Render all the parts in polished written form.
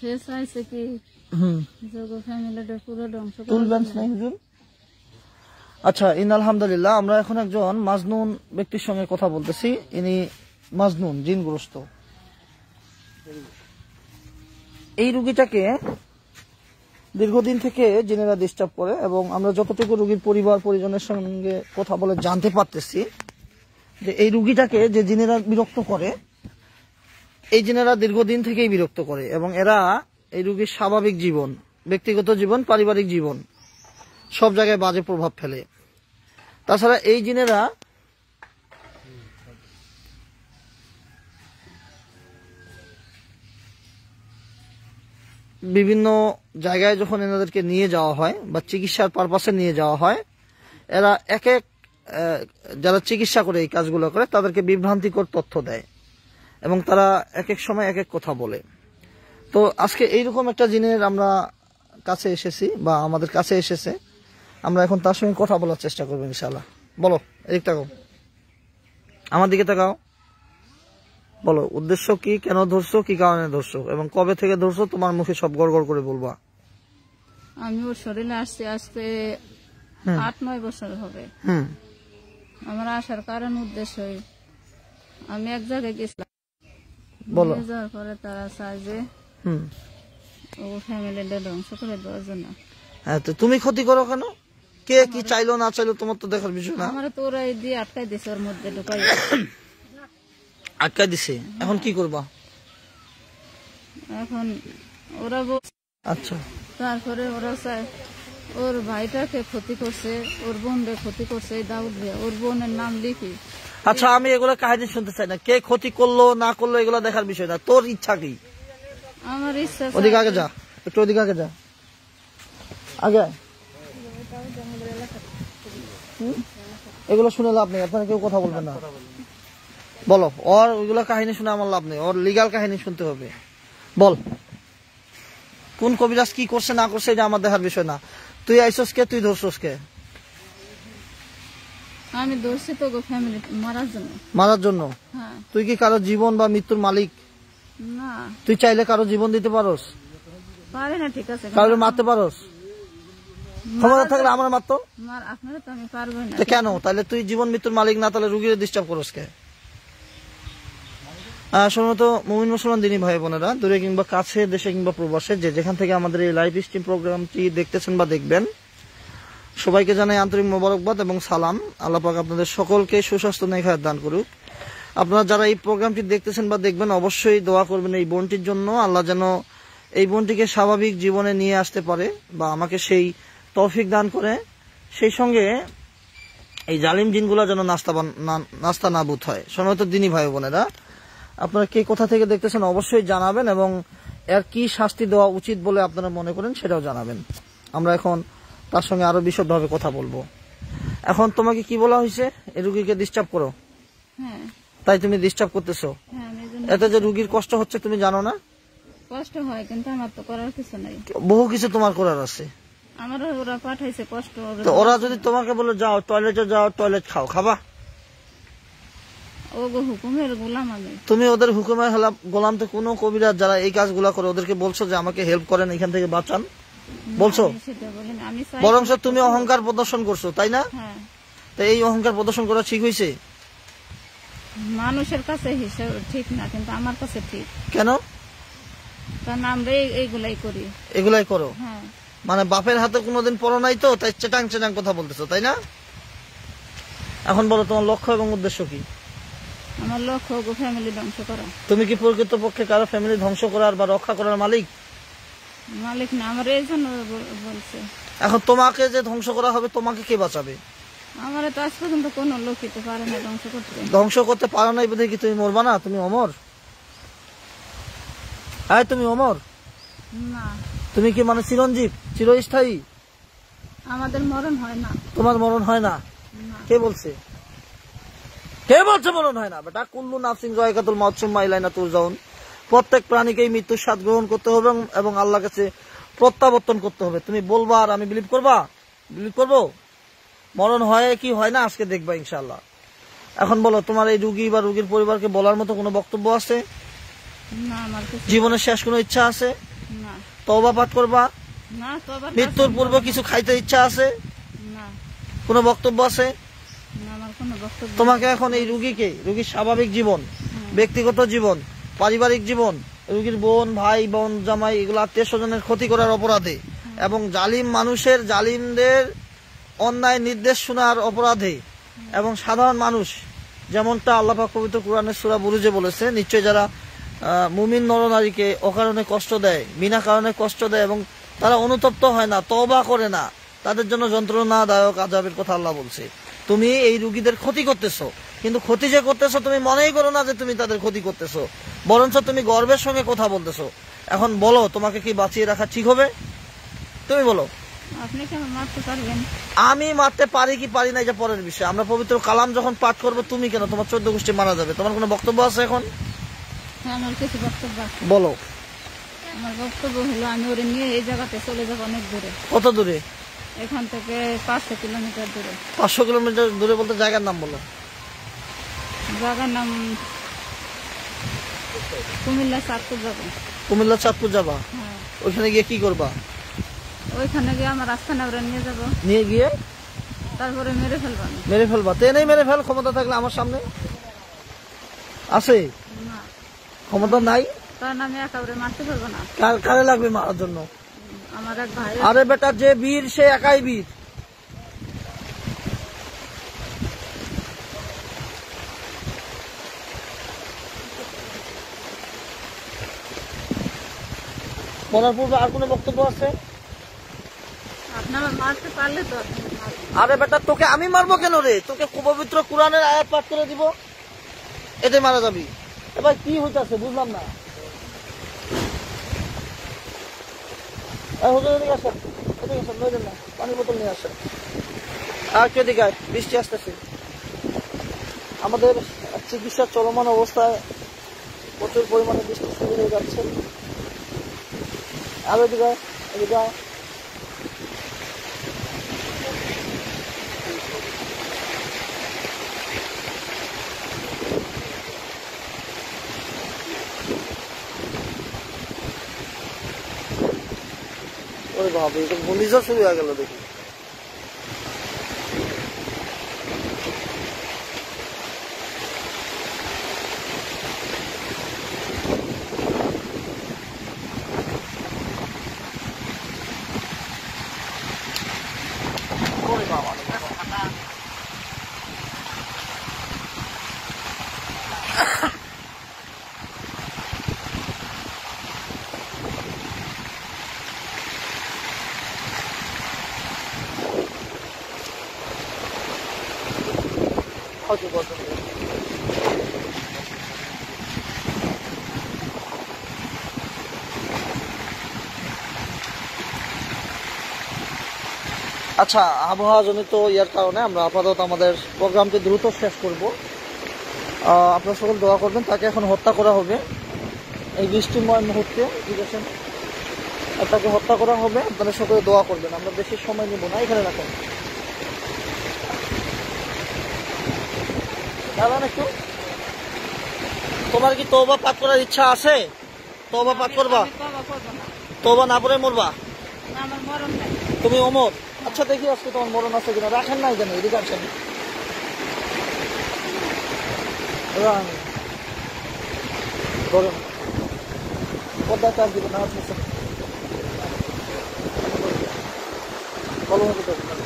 সে চাইছে কি যোগ ফ্যামিলিটা পুরো ধ্বংস করে। আচ্ছা, আলহামদুলিল্লাহ। আমরা এখন একজন মাজনুন ব্যক্তির সঙ্গে কথা বলতেছি। ইনি মাজনুন, জিনগ্রস্ত। এই রোগীটাকে দীর্ঘদিন থেকে জিনেরা ডিস্টার্ব করে এবং আমরা যতটুকু রোগীর পরিবার পরিজনের সঙ্গে কথা বলে জানতে পারতেছি যে এই রোগীটাকে যে জিনেরা বিরক্ত করে, এই জিনেরা দীর্ঘদিন থেকেই বিরক্ত করে এবং এরা এই রোগীর স্বাভাবিক জীবন, ব্যক্তিগত জীবন, পারিবারিক জীবন সব জায়গায় বাজে প্রভাব ফেলে। তাছাড়া এই জিনেরা বিভিন্ন জায়গায় যখন এনাদেরকে নিয়ে যাওয়া হয় বা চিকিৎসার পারপাসে নিয়ে যাওয়া হয়, এরা এক এক যারা চিকিৎসা করে এই কাজগুলো করে তাদেরকে বিভ্রান্তিকর তথ্য দেয় এবং তারা এক এক সময় এক এক কথা বলে। তো আজকে এইরকম একটা জিনের আমরা কাছে এসেছি বা আমাদের কাছে এসেছে, আমরা এখন তার সঙ্গে কথা বলার চেষ্টা করবো ইনশাআল্লাহ। বলো, এদিক তাকাও, আমার দিকে তাকাও, বলো উদ্দেশ্য কি, কেন ধরছো, কি কারণে ধরছো এবং কবে থেকে ধরছো, তোমার মুখে সব গড়গড় করে বলবা। আমি ওর শরীরে আসছি আজকে 8-9 বছর হবে। আমার আসার কারণ উদ্দেশ্য আমি এক জায়গায় গেছিলাম, বলো, যাওয়ার পরে তারা চায় যে ও ফ্যামিলিটা ধ্বংস করে দেওয়ার জন্য। হ্যাঁ, তো তুমি ক্ষতি করো কেন? কে কি চাইলো না চাইলো তোমার তো দেখার বিষয় না। আমার তো ওরা দিয়ে আটকাই দিছে, ওর মধ্যে ঢুকাই আটকাই দিছে। এখন কি করবা? এখন ওরা বলছে, আচ্ছা, তারপরে ওরা চায় ওর ভাইটাকে ক্ষতি করছে, ওর বোনকে ক্ষতি করছে, এই দাউদ ভাই ওর বোনের নাম লিখি। আচ্ছা, আমি এগুলো কাহিনী শুনতে চাই না, কে ক্ষতি করলো না করলো এগুলো দেখার বিষয় না। তোর ইচ্ছা কি? আমার ইচ্ছা ওদিকে আগে যা, একটু ওদিকে আগে যা, আগে। এগুলো শুনে লাভ নেই, আপনারা কেউ কথা বলবেন না। বলো, ওর ওইগুলো কাহিনী শুনে আমার লাভ নেই, ওর লিগাল কাহিনী শুনতে হবে। বল, কোন কবিরাজ কি করছে না করছে এটা আমার দেখার বিষয় না। তুই আইসস কে, তুই ধরছস কে? আমি ধরছি তো ফ্যামিলি মারার জন্য। মারার জন্য? হ্যাঁ। তুই কি কারো জীবন বা মৃত্যুর মালিক? না। তুই চাইলে কারো জীবন দিতে পারোস? পারে না, ঠিক আছে। কারো মারতে পারোস? ক্ষমতা থাকলে আমার মারতো। আপনারা তো আমি পারবো না। কেন? তাহলে তুই জীবন মৃত্যুর মালিক না, তাহলে রুগীর ডিস্টার্ব করস কে? সাধারণত মুমিন মুসলমান দিনী ভাই বোনেরা, দূরে কিংবা কাছে, দেশে কিংবা প্রবাসে, যে যেখান থেকে আমাদের এই লাইভ স্ট্রিম প্রোগ্রামটি দেখতেছেন বা দেখবেন, সবাইকে জানাই আন্তরিক মোবারকবাদ এবং সালাম। আল্লাহ পাক আপনাদের সকলকে সুস্বাস্থ্য নেখায়াত দান করুক। আপনারা যারা এই প্রোগ্রামটি দেখতেছেন বা দেখবেন অবশ্যই দোয়া করবেন এই বোনটির জন্য, আল্লাহ যেন এই বোনটিকে স্বাভাবিক জীবনে নিয়ে আসতে পারে বা আমাকে সেই তৌফিক দান করে। সেই সঙ্গে এই জালিম জিনগুলো যেন নাস্তা নাবুদ হয়। সাধারণত দিনী ভাই বোনেরা, আপনারা কে কোথা থেকে দেখতেছেন অবশ্যই জানাবেন এবং এর কি শাস্তি দেওয়া উচিত বলে আপনারা মনে করেন সেটাও জানাবেন। আমরা এখন তার সঙ্গে আরো বিশদভাবে কথা বলবো। এখন তোমাকে কি বলা হয়েছে? এই রুগীকে ডিস্টার্ব করো। হ্যাঁ। তাই তুমি ডিস্টার্ব করতেছো। এতে যে রুগীর কষ্ট হচ্ছে তুমি জানো না? কষ্ট হয়, কিন্তু আমার তো করার কিছু নাই। বহু কিছু তোমার করার আছে। আমার ওরা পাঠাইছে কষ্ট। তো ওরা যদি তোমাকে বলে যাও টয়লেটে যাও, টয়লেট খাও, খাবা? ও হুকুমের গোলাম আমি। তুমি ওদের হুকুমের গোলাম। তো কোনো কবিরাজ যারা এই কাজগুলা করে ওদেরকে বলছো যে আমাকে হেল্প করেন, এখান থেকে বাঁচান? বলছো? বরং তুমি অহংকার প্রদর্শন করছো, তাই না? তো এই অহংকার প্রদর্শন করা ঠিক হয়েছে? মানুষের কাছে হিসাব ঠিক না, কিন্তু আমার কাছে ঠিক। কেন? কারণ আমরা এইগুলাই করি। এগুলাই করো? হ্যাঁ। মানে বাপের হাতে কোনোদিন পড়ো নাই তো, তাই চেটাং চেটাং কথা বলতেছো, তাই না? এখন বলো তোমার লক্ষ্য এবং উদ্দেশ্য কি? আমার লক্ষ্য ফ্যামিলি ধ্বংস করা। তুমি কি প্রকৃতপক্ষে কারো ফ্যামিলি ধ্বংস করার বা রক্ষা করার মালিক? মালিক না, আমার এই জন্য বলছে। এখন তোমাকে যে ধ্বংস করা হবে, তোমাকে কে বাঁচাবে? আমার তো আজ পর্যন্ত কোনো লোক দিতে পারে না ধ্বংস করতে। ধ্বংস করতে পারো নাই বোধহয় কি তুমি মরবা না? তুমি অমর? হ্যাঁ, তুমি অমর না। তুমি কি মানে চিরঞ্জীব, চিরস্থায়ী? আমাদের মরণ হয় না। তোমার মরণ হয় না? কে বলছে? কে বলছে মরণ হয় না? বেটা, কুল্লু নাফসিন যায়কাতুল মাউত সুম্মা ইলাইনা তুরজাউন। প্রত্যেক প্রাণীকেই মৃত্যুর স্বাদ গ্রহণ করতে হবে এবং আল্লাহর কাছে প্রত্যাবর্তন করতে হবে। তুমি বলবা আর আমি বিলিভ করবা? বিলিভ করবো? মরণ হয় কি হয় না আজকে দেখবা ইনশাআল্লাহ। এখন বলো, তোমার এই রুগী বা রুগীর পরিবারকে বলার মতো কোনো বক্তব্য আছে? না। আমার জীবনের শেষ কোনো ইচ্ছা আছে? না। তওবা পাঠ করবা? না তো আবার মৃত্যুর পূর্বে কিছু খাইতে ইচ্ছা আছে? না, কোনো বক্তব্য আছে? না, আমার কোনো বক্তব্য তোমাকে এখন এই রুগীর স্বাভাবিক জীবন, ব্যক্তিগত জীবন, পারিবারিক জীবন, রুগীর বোন, ভাই, বোন, জামাই, এগুলো আত্মীয় স্বজনের ক্ষতি করার অপরাধে এবং জালিমদের অন্যায় নির্দেশ শোনার অপরাধে এবং সাধারণ মানুষ, যেমনটা আল্লাহ পাক পবিত্র কোরআনের সূরা বুরুজে বলেছে, নিশ্চয় যারা মুমিন নরনারীকে অকারণে কষ্ট দেয়, বিনা কারণে কষ্ট দেয় এবং তারা অনুতপ্ত হয় না, তওবা করে না, তাদের জন্য যন্ত্রণাদায়ক আযাবের কথা আল্লাহ বলছে। তুমি এই রুগীদের ক্ষতি করতেছো, কিন্তু ক্ষতি যে করতেছো তুমি মনেই করো না যে তুমি তাদের ক্ষতি করতেছো, বরঞ্চ তুমি গর্বের সঙ্গে কথা বলতেছো। এখন বলো, তোমাকে কি বাঁচিয়ে রাখা ঠিক হবে? তুমি বলো। আপনি কেন মারতে পারবেন? আমি মারতে পারি কি পারি না এটা পরের বিষয়। আমরা পবিত্র কালাম যখন পাঠ করবো, তুমি কেন, তোমার 14 গোষ্ঠী মারা যাবে। তোমার কোনো বক্তব্য আছে এখন? হ্যাঁ, আমার কিছু বক্তব্য আছে। বলো। আমার বক্তব্য হলো, আমি ওরে নিয়ে এই জায়গাতে চলে যাবো অনেক দূরে। কত দূরে? এখান থেকে 500 কিলোমিটার দূরে। 500 কিলোমিটার দূরে বলতে জায়গার নাম বলো। জায়গার নাম কুমিল্লা চাঁদপুর যাবো। কুমিল্লা চাঁদপুর যাবা? হ্যাঁ, ওইখানে গিয়ে কি করবা? ওইখানে গিয়ে আমার রাস্তানে ওরা নিয়ে যাবো, নিয়ে গিয়ে তারপরে মেরে ফেলবো। মেরে ফেলবা? তেনেই মেরে ফেল, ক্ষমতা থাকলে আমার সামনে আছে? না, ক্ষমতা নাই? কারণ আমি একা ওরে মারতে পারবো না। কারে লাগবে মারার জন্য? আমার এক ভাই। আরে বেটা, যে বীর সে একাই বীর। বলার পূর্বে আর কোনো বক্তব্য আছে? আপনি আমার মারতে পারলে তো আপনি মারবেন। আরে বেটা, তোকে আমি মারবো কেন রে? তোকে পবিত্র কোরআনের আয়াত পাঠ করে দিব, এতে মারা যাবি। এবার কি হইতাছে বুঝলাম না। হুজুর এদিকে আসেন, নইলেন না, পানির বোতল নিয়ে আসেন। আর কে দিকে আয়, বৃষ্টি আসতেছে। আমাদের চিকিৎসা চলমান অবস্থায় প্রচুর পরিমাণে বৃষ্টি শুরু হয়ে যাচ্ছে। আর এদিকে এদিকে ওরে বাবা, এটা ঘূর্ণিঝড় শুরু হয়ে গেল দেখি। ওরে বাবা, হয়তো বলতে হবে। আচ্ছা, আবহাওয়া জনিত ইয়ার কারণে আমরা আপাতত আমাদের প্রোগ্রামটি দ্রুত শেষ করব। আপনারা সকল দোয়া করবেন, তাকে এখন হত্যা করা হবে এই বৃষ্টিময় মুহূর্তে, ঠিক আছে? তাকে হত্যা করা হবে, আপনারা সকলে দোয়া করবেন। আমরা বেশি সময় নেব না, এখানে রাখেন। দাঁড়ান একটু। তোমার কি তওবা পাঠ করার ইচ্ছা আছে? তওবা পাঠ করবা? আমি তওবা করবো না। তওবা না পড়ে মরবা? না, আমার মরণ নাই। তুমি অমর? আচ্ছা, দেখি আজকে তোমার মরণ আছে কিনা। রাখেন না এখানে, এদিকে আসেন। ধরেন, পর্দায় চার্জ দিবেন না, আপনি ভালো মতো দেখবেন।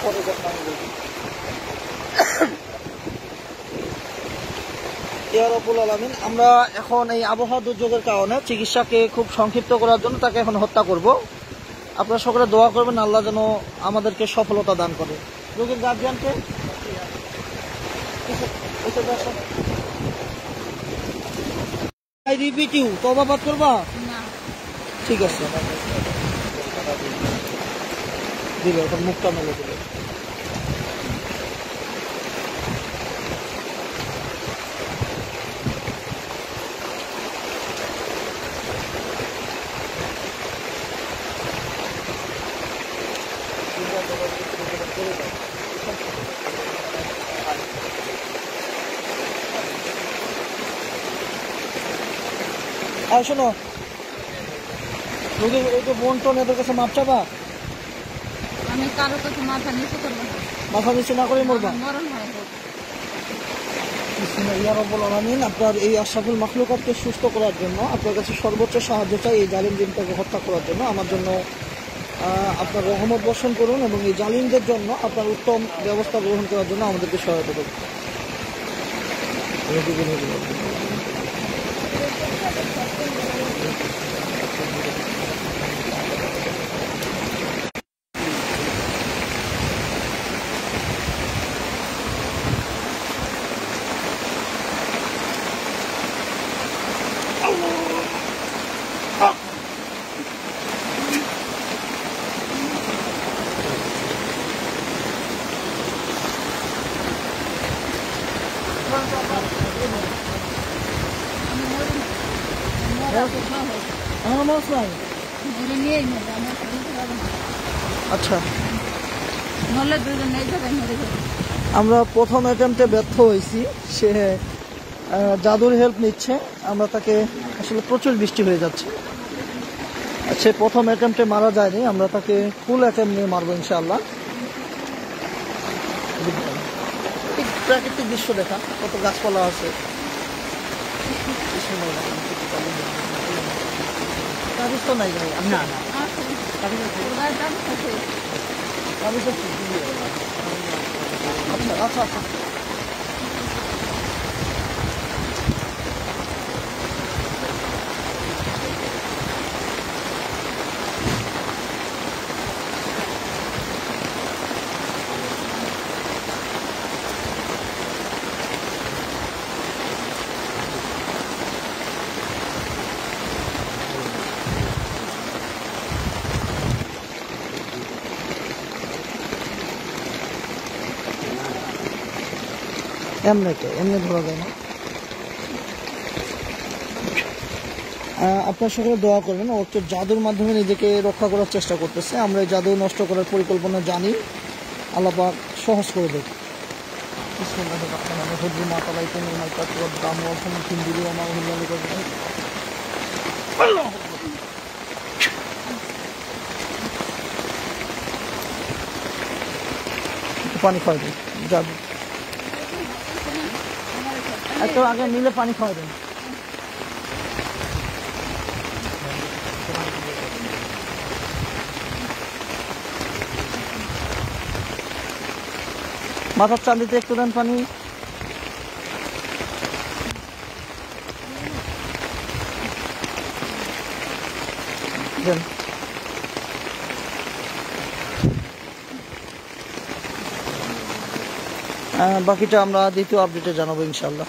পরে দেখবেন আমি বলছি। ইয়া রাব্বুল আলামিন, আমরা এখন এই আবহাওয়া দুর্যোগের কারণে চিকিৎসাকে খুব সংক্ষিপ্ত করার জন্য তাকে এখন হত্যা করব। আপনারা সকলে দোয়া করবেন, আল্লাহ যেন আমাদেরকে সফলতা দান করে। রোগীর গার্জিয়ানকে রিপিট ইউ, তওবা পাঠ করবা? না। ঠিক আছে, দিলে এখন মুখটা মেলে দিলে। শোনো, এই যে বোন টোন এদের কাছে মাপ চাবা, আমি কারো কাছে মাথা নিচু করবো না। মাথা নিচু না করে মরবা। মরণ হয় হোক। ইয়া রাব্বুল আলামিন, আপনার এই আশরাফুল মাখলুকাতকে সুস্থ করার জন্য আপনার কাছে সর্বোচ্চ সাহায্য চাই। এই জালিম জিনটাকে হত্যা করার জন্য আমার জন্য আপনার রহমত বর্ষণ করুন এবং এই জালিমদের জন্য আপনার উত্তম ব্যবস্থা গ্রহণ করার জন্য আমাদেরকে সহায়তা করুন। আচ্ছা, আমরা প্রথম অ্যাটেম্পটে ব্যর্থ হয়েছি। সে জাদুর হেল্প নিচ্ছে, আমরা তাকে আসলে প্রচুর বৃষ্টি হয়ে যাচ্ছে। সে প্রথম অ্যাটেম্পটে মারা যায়নি, আমরা তাকে ফুল অ্যাটেম্প নিয়ে মারবো ইনশাআল্লাহ। প্রাকৃতিক দৃশ্য দেখা, কত গাছপালা আছে। কাগজ তো নাই ভাই, না না আচ্ছা আচ্ছা আচ্ছা। এমনি ধরা যায় না। আপনার সকলে দোয়া করবেন। ও তো জাদুর মাধ্যমে নিজেকে রক্ষা করার চেষ্টা করতেছে। আমরা এই জাদু নষ্ট করার পরিকল্পনা জানি, আল্লাহ পাক সহজ করে দেবে। পানি খাওয়াই দেন, জাদু এত আগে নিলে পানি খাওয়াই দেন। মাথার চাঁদিতে একটু দেন পানি। দেন। বাকিটা আমরা দ্বিতীয় আপডেটে জানাবো ইনশাল্লাহ।